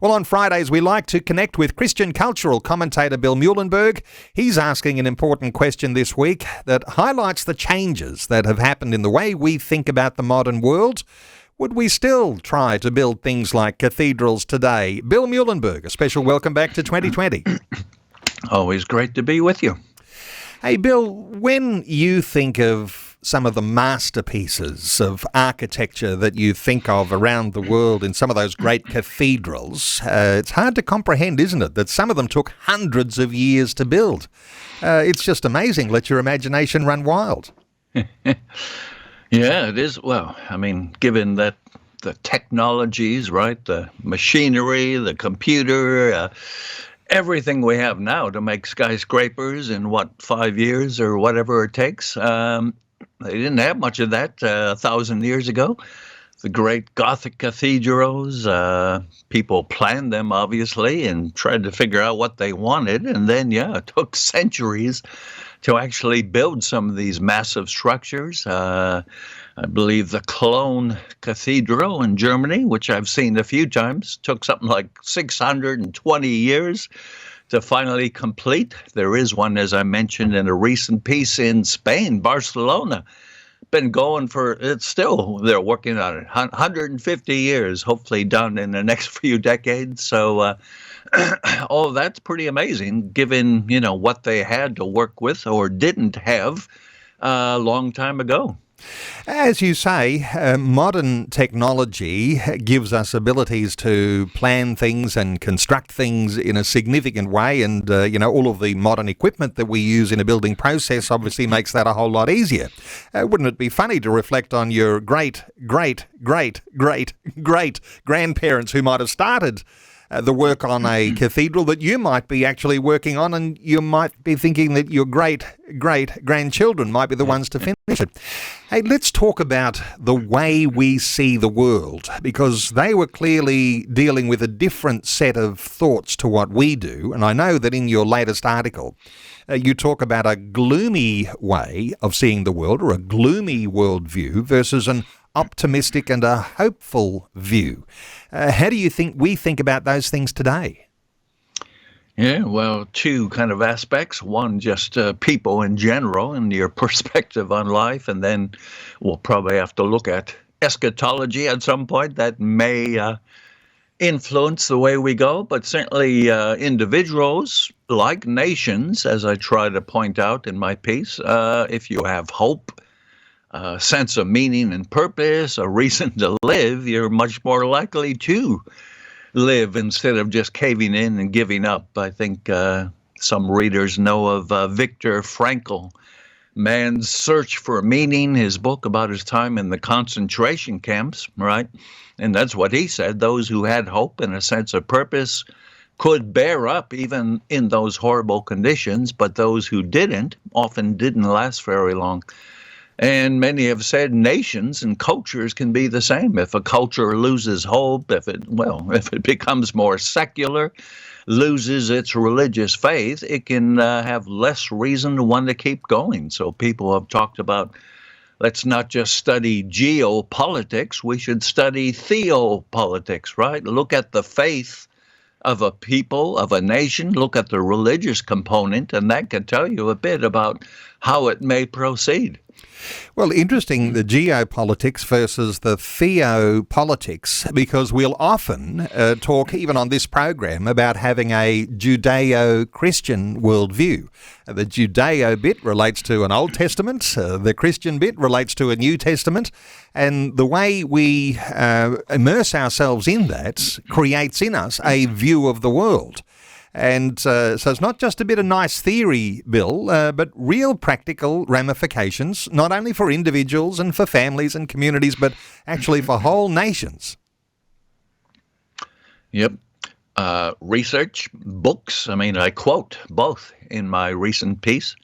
Well, on Fridays, we like to connect with Christian cultural commentator Bill Muehlenberg. He's asking an important question this week that highlights the changes that have happened in the way we think about the modern world. Would we still try to build things like cathedrals today? Bill Muehlenberg, a special welcome back to 2020. Always great to be with you. Hey, Bill, when you think of some of the masterpieces of architecture that you think of around the world in some of those great cathedrals, it's hard to comprehend, isn't it, that some of them took hundreds of years to build. It's just amazing. Let your imagination run wild. Yeah, it is. Well, I mean, given that the technologies, right, the machinery, the computer, everything we have now to make skyscrapers in, 5 years or whatever it takes, they didn't have much of that 1,000 years ago. The great Gothic cathedrals, people planned them, obviously, and tried to figure out what they wanted. And then, it took centuries to actually build some of these massive structures. I believe the Cologne Cathedral in Germany, which I've seen a few times, took something like 620 years to finally complete. There is one, as I mentioned, in a recent piece in Spain, Barcelona. Been going they're working on it. 150 years, hopefully done in the next few decades. So all of that's pretty amazing, given, what they had to work with or didn't have a long time ago. As you say, modern technology gives us abilities to plan things and construct things in a significant way. And, all of the modern equipment that we use in a building process obviously makes that a whole lot easier. Wouldn't it be funny to reflect on your great grandparents who might have started the work on a cathedral that you might be actually working on, and you might be thinking that your great-grandchildren might be the ones to finish it. Hey, let's talk about the way we see the world, because they were clearly dealing with a different set of thoughts to what we do. And I know that in your latest article, you talk about a gloomy way of seeing the world, or a gloomy worldview, versus an optimistic and a hopeful view. How do you think we think about those things today? Yeah, well, two kind of aspects. One, just people in general and your perspective on life. And then we'll probably have to look at eschatology at some point that may influence the way we go. But certainly individuals, like nations, as I try to point out in my piece, if you have hope, a sense of meaning and purpose, a reason to live, you're much more likely to live instead of just caving in and giving up. I think some readers know of Viktor Frankl, Man's Search for Meaning, his book about his time in the concentration camps, right? And that's what he said. Those who had hope and a sense of purpose could bear up even in those horrible conditions, but those who didn't often didn't last very long. And many have said nations and cultures can be the same. If a culture loses hope, if it becomes more secular, loses its religious faith, it can have less reason to want to keep going. So people have talked about, let's not just study geopolitics, we should study theopolitics, right? Look at the faith of a people, of a nation, look at the religious component, and that can tell you a bit about how it may proceed. Well, interesting, the geopolitics versus the theopolitics, because we'll often talk, even on this program, about having a Judeo-Christian worldview. The Judeo bit relates to an Old Testament, the Christian bit relates to a New Testament, and the way we immerse ourselves in that creates in us a view of the world. And so it's not just a bit of nice theory, Bill, but real practical ramifications, not only for individuals and for families and communities, but actually for whole nations. Yep. Research, books. I mean, I quote both in my recent piece.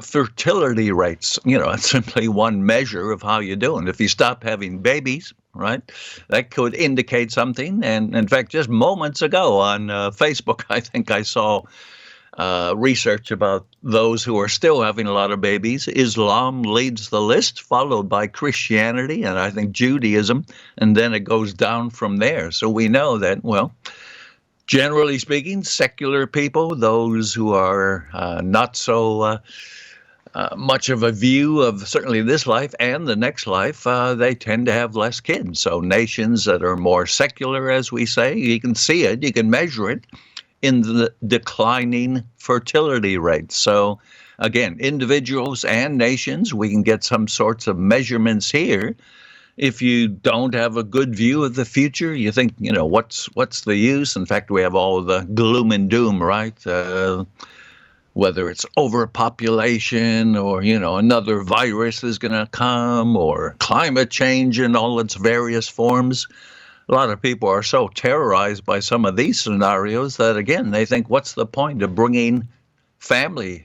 Fertility rates, it's simply one measure of how you're doing. If you stop having babies, right, that could indicate something. And in fact, just moments ago on Facebook, I think I saw research about those who are still having a lot of babies. Islam leads the list, followed by Christianity and I think Judaism, and then it goes down from there. So we know that, well, generally speaking, secular people, those who are not so much of a view of certainly this life and the next life, they tend to have less kids. So nations that are more secular, as we say, you can see it, you can measure it in the declining fertility rates. So again, individuals and nations, we can get some sorts of measurements here. If you don't have a good view of the future, you think, what's the use? In fact, we have all the gloom and doom, right? Whether it's overpopulation or, another virus is going to come, or climate change in all its various forms. A lot of people are so terrorized by some of these scenarios that, again, they think, what's the point of bringing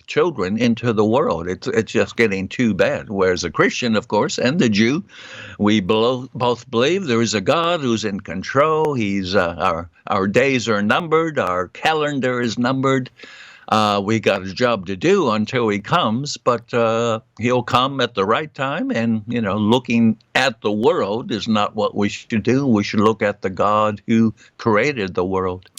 children into the world? It's just getting too bad. Whereas a Christian, of course, and the Jew, we both believe there is a God who's in control. He's our days are numbered. Our calendar is numbered. We got a job to do until he comes, but he'll come at the right time. And, looking at the world is not what we should do. We should look at the God who created the world.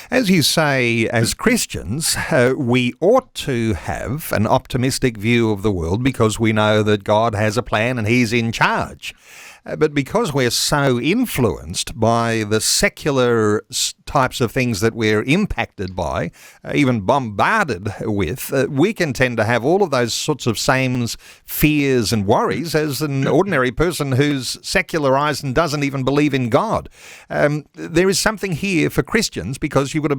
As you say, as Christians, we ought to have an optimistic view of the world because we know that God has a plan and he's in charge. But because we're so influenced by the secular types of things that we're impacted by, even bombarded with, we can tend to have all of those sorts of same fears and worries as an ordinary person who's secularized and doesn't even believe in God. There is something here for Christians because you've got to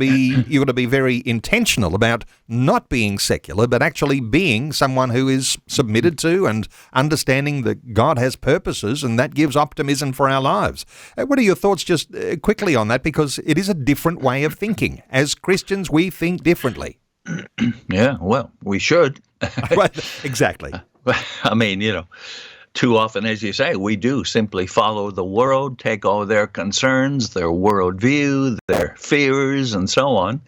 be very intentional about not being secular, but actually being someone who is submitted to and understanding that God has purposes, and that gives optimism for our lives. What are your thoughts just quickly on that? Because it is a different way of thinking. As Christians, we think differently. Yeah, well, we should. Exactly. I mean, too often, as you say, we do simply follow the world, take all their concerns, their worldview, their fears, and so on,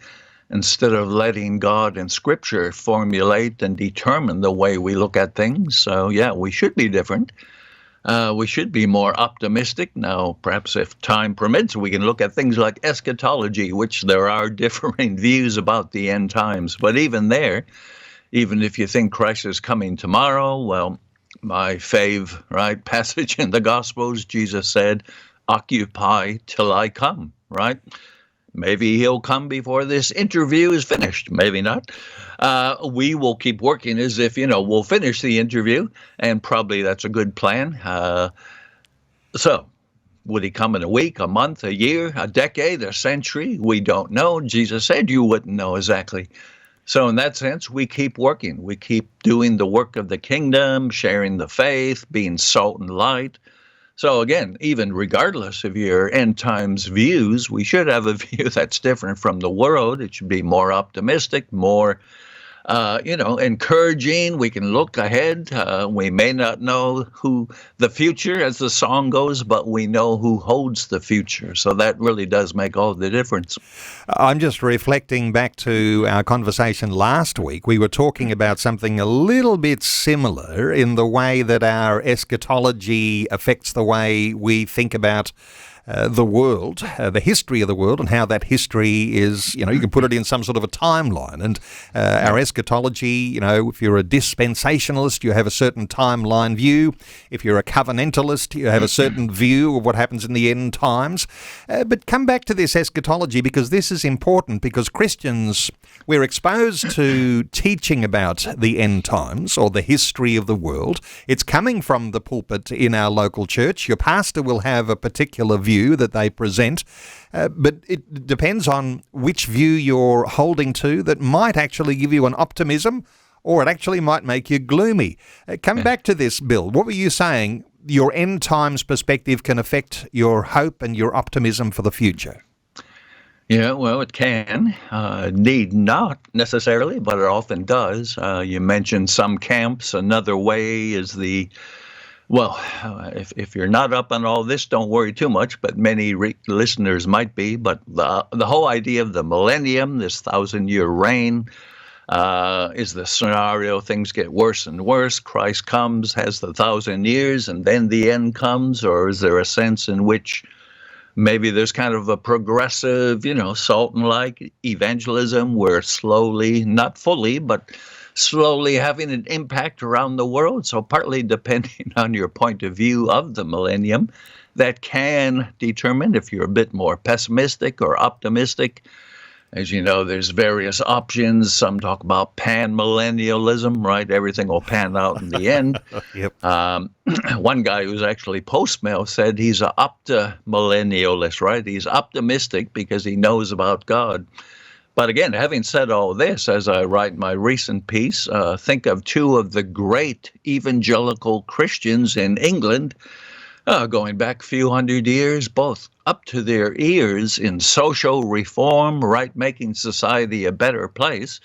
instead of letting God and Scripture formulate and determine the way we look at things. So, yeah, we should be different. We should be more optimistic. Now, perhaps if time permits, we can look at things like eschatology, which there are differing views about the end times. But even there, even if you think Christ is coming tomorrow, well, my passage in the Gospels, Jesus said, occupy till I come, right? Maybe he'll come before this interview is finished. Maybe not. We will keep working as if, we'll finish the interview, and probably that's a good plan. So would he come in a week, a month, a year, a decade, a century? We don't know. Jesus said you wouldn't know exactly. So in that sense, we keep working. We keep doing the work of the kingdom, sharing the faith, being salt and light. So again, even regardless of your end times views, we should have a view that's different from the world. It should be more optimistic, more, encouraging. We can look ahead. We may not know who the future, as the song goes, but we know who holds the future. So that really does make all the difference. I'm just reflecting back to our conversation last week. We were talking about something a little bit similar in the way that our eschatology affects the way we think about the world, the history of the world, and how that history is, you can put it in some sort of a timeline. And our eschatology, if you're a dispensationalist, you have a certain timeline view. If you're a covenantalist, you have a certain view of what happens in the end times. But come back to this eschatology, because this is important, because Christians, we're exposed to teaching about the end times or the history of the world. It's coming from the pulpit in our local church. Your pastor will have a particular view that they present, but it depends on which view you're holding to that might actually give you an optimism, or it actually might make you gloomy. Come back to this, Bill. What were you saying? Your end times perspective can affect your hope and your optimism for the future. Yeah, well, it can. Need not necessarily, but it often does. You mentioned some camps. Another way is if you're not up on all this, don't worry too much, but many listeners might be. But the whole idea of the millennium, this 1,000-year reign, Is the scenario things get worse and worse? Christ comes, has the 1,000 years, and then the end comes? Or is there a sense in which maybe there's kind of a progressive, Sultan-like evangelism where slowly, not fully, but slowly having an impact around the world? So partly depending on your point of view of the millennium, that can determine if you're a bit more pessimistic or optimistic. As you know, there's various options. Some talk about pan-millennialism, right? Everything will pan out in the end. Yep. One guy who's actually post-mill said he's an optimillennialist, right? He's optimistic because he knows about God. But again, having said all this, as I write my recent piece, think of two of the great evangelical Christians in England, going back a few hundred years, both up to their ears in social reform, right, making society a better place.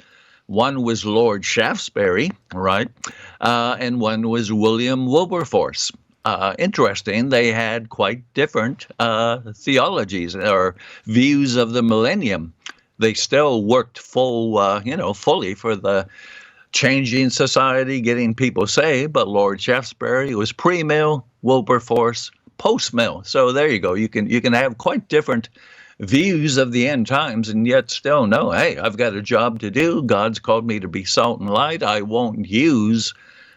One was Lord Shaftesbury, right, and one was William Wilberforce. Interesting, they had quite different theologies or views of the millennium. They still worked fully for the changing society, getting people saved, but Lord Shaftesbury was pre-mill, Wilberforce post-mill. So there you go. You can have quite different views of the end times and yet still know, hey, I've got a job to do. God's called me to be salt and light. I won't use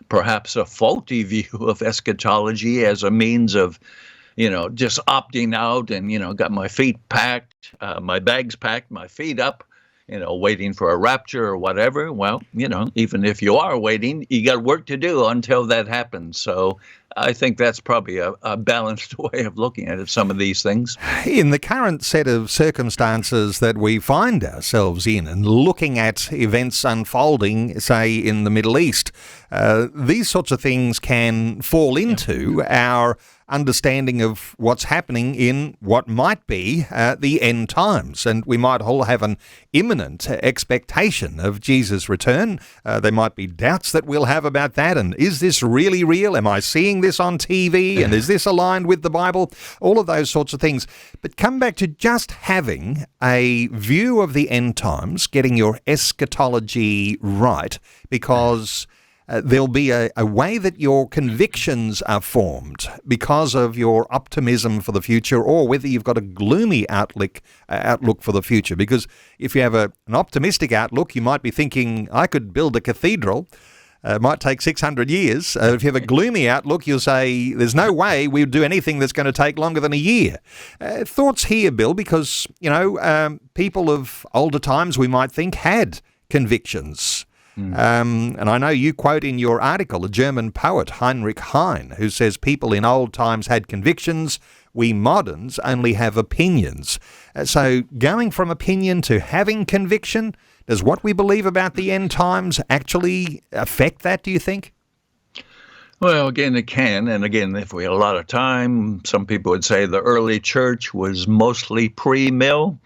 perhaps a faulty view of eschatology as a means of, just opting out and, got my feet packed, my bags packed, my feet up, waiting for a rapture or whatever. Well, even if you are waiting, you got work to do until that happens. So I think that's probably a balanced way of looking at some of these things. In the current set of circumstances that we find ourselves in and looking at events unfolding, say, in the Middle East, these sorts of things can fall into our understanding of what's happening in what might be the end times. And we might all have an imminent expectation of Jesus' return. There might be doubts that we'll have about that. And is this really real? Am I seeing this on TV? And is this aligned with the Bible? All of those sorts of things. But come back to just having a view of the end times, getting your eschatology right, because there'll be a way that your convictions are formed because of your optimism for the future, or whether you've got a gloomy outlook for the future. Because if you have an optimistic outlook, you might be thinking, I could build a cathedral. It might take 600 years. If you have a gloomy outlook, you'll say, there's no way we'll do anything that's going to take longer than a year. Thoughts here, Bill, because, people of older times, we might think, had convictions. And I know you quote in your article a German poet, Heinrich Heine, who says people in old times had convictions, we moderns only have opinions. So going from opinion to having conviction, does what we believe about the end times actually affect that, do you think? Well, again, it can. And again, if we had a lot of time, some people would say the early church was mostly pre-mill,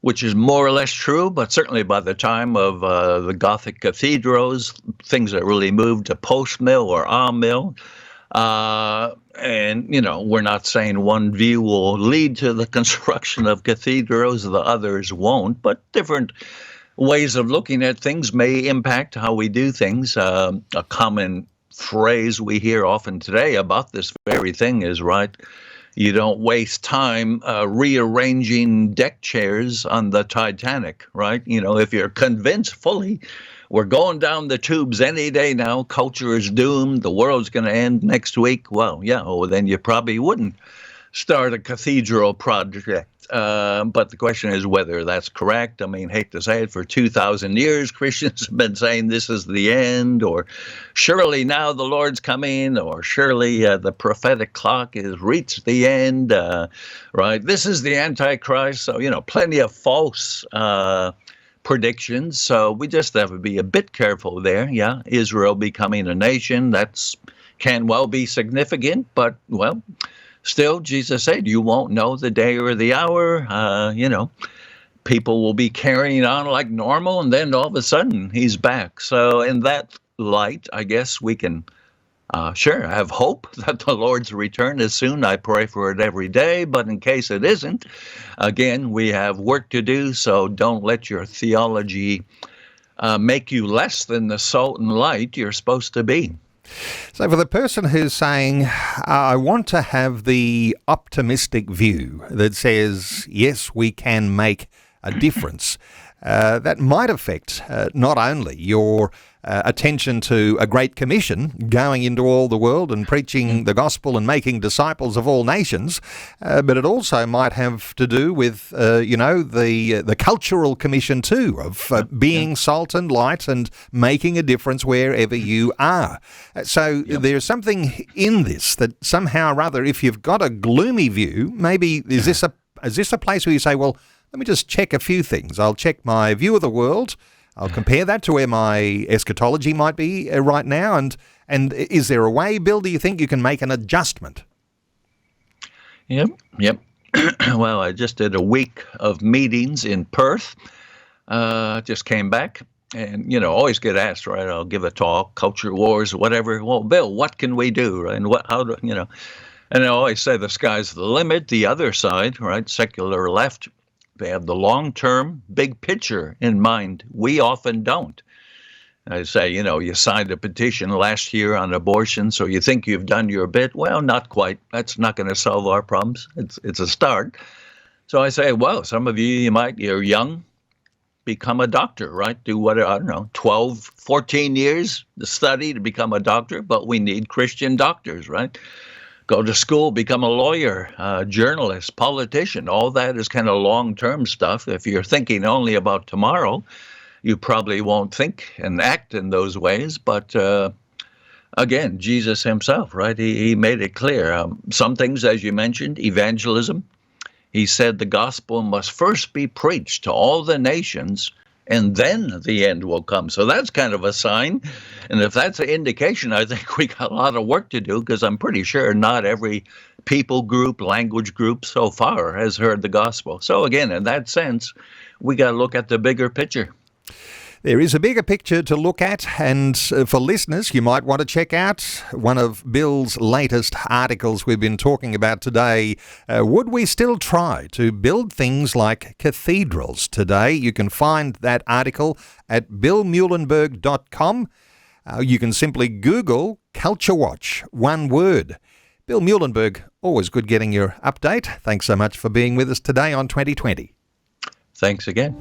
which is more or less true, but certainly by the time of the Gothic cathedrals, things that really moved to post-mill or a-mill. And, we're not saying one view will lead to the construction of cathedrals, the others won't, but different ways of looking at things may impact how we do things. A common phrase we hear often today about this very thing is, right, you don't waste time rearranging deck chairs on the Titanic, right? If you're convinced fully we're going down the tubes any day now, culture is doomed, the world's going to end next week, well, then you probably wouldn't start a cathedral project. But the question is whether that's correct. I mean, hate to say it, for 2,000 years, Christians have been saying this is the end, or surely now the Lord's coming, or surely the prophetic clock has reached the end, right? This is the Antichrist. So, plenty of false predictions. So we just have to be a bit careful there. Yeah, Israel becoming a nation, can well be significant, but, well, still, Jesus said, you won't know the day or the hour. People will be carrying on like normal, and then all of a sudden he's back. So in that light, I guess we can have hope that the Lord's return is soon. I pray for it every day. But in case it isn't, again, we have work to do. So don't let your theology make you less than the salt and light you're supposed to be. So for the person who's saying, I want to have the optimistic view that says, yes, we can make a difference, that might affect not only your attention to a great commission, going into all the world and preaching the gospel and making disciples of all nations, but it also might have to do with, the cultural commission too, of being salt and light and making a difference wherever you are. So there's something in this that somehow or other, if you've got a gloomy view, maybe is this a place where you say, well, let me just check a few things. I'll check my view of the world. I'll compare that to where my eschatology might be right now. And is there a way, Bill, do you think you can make an adjustment? Yep. Well, I just did a week of meetings in Perth. Just came back. And, always get asked, right? I'll give a talk, culture wars, whatever. Well, Bill, what can we do? Right? And and I always say the sky's the limit. The other side, right? Secular left. They have the long-term, big picture in mind. We often don't. I say, you signed a petition last year on abortion, so you think you've done your bit. Well, not quite. That's not going to solve our problems. It's a start. So I say, well, some of you're young, become a doctor, right? Do 12, 14 years to study to become a doctor, but we need Christian doctors, right? Go to school, become a lawyer, journalist, politician. All that is kind of long-term stuff. If you're thinking only about tomorrow, you probably won't think and act in those ways. But again, Jesus himself, right? He made it clear. Some things, as you mentioned, evangelism. He said the gospel must first be preached to all the nations, and then the end will come. So that's kind of a sign. And if that's an indication, I think we got a lot of work to do, because I'm pretty sure not every people group, language group so far has heard the gospel. So again, in that sense, we got to look at the bigger picture. There is a bigger picture to look at, and for listeners, you might want to check out one of Bill's latest articles we've been talking about today. Would we still try to build things like cathedrals today? You can find that article at billmuehlenberg.com. You can simply Google Culture Watch, one word. Bill Muehlenberg, always good getting your update. Thanks so much for being with us today on 2020. Thanks again.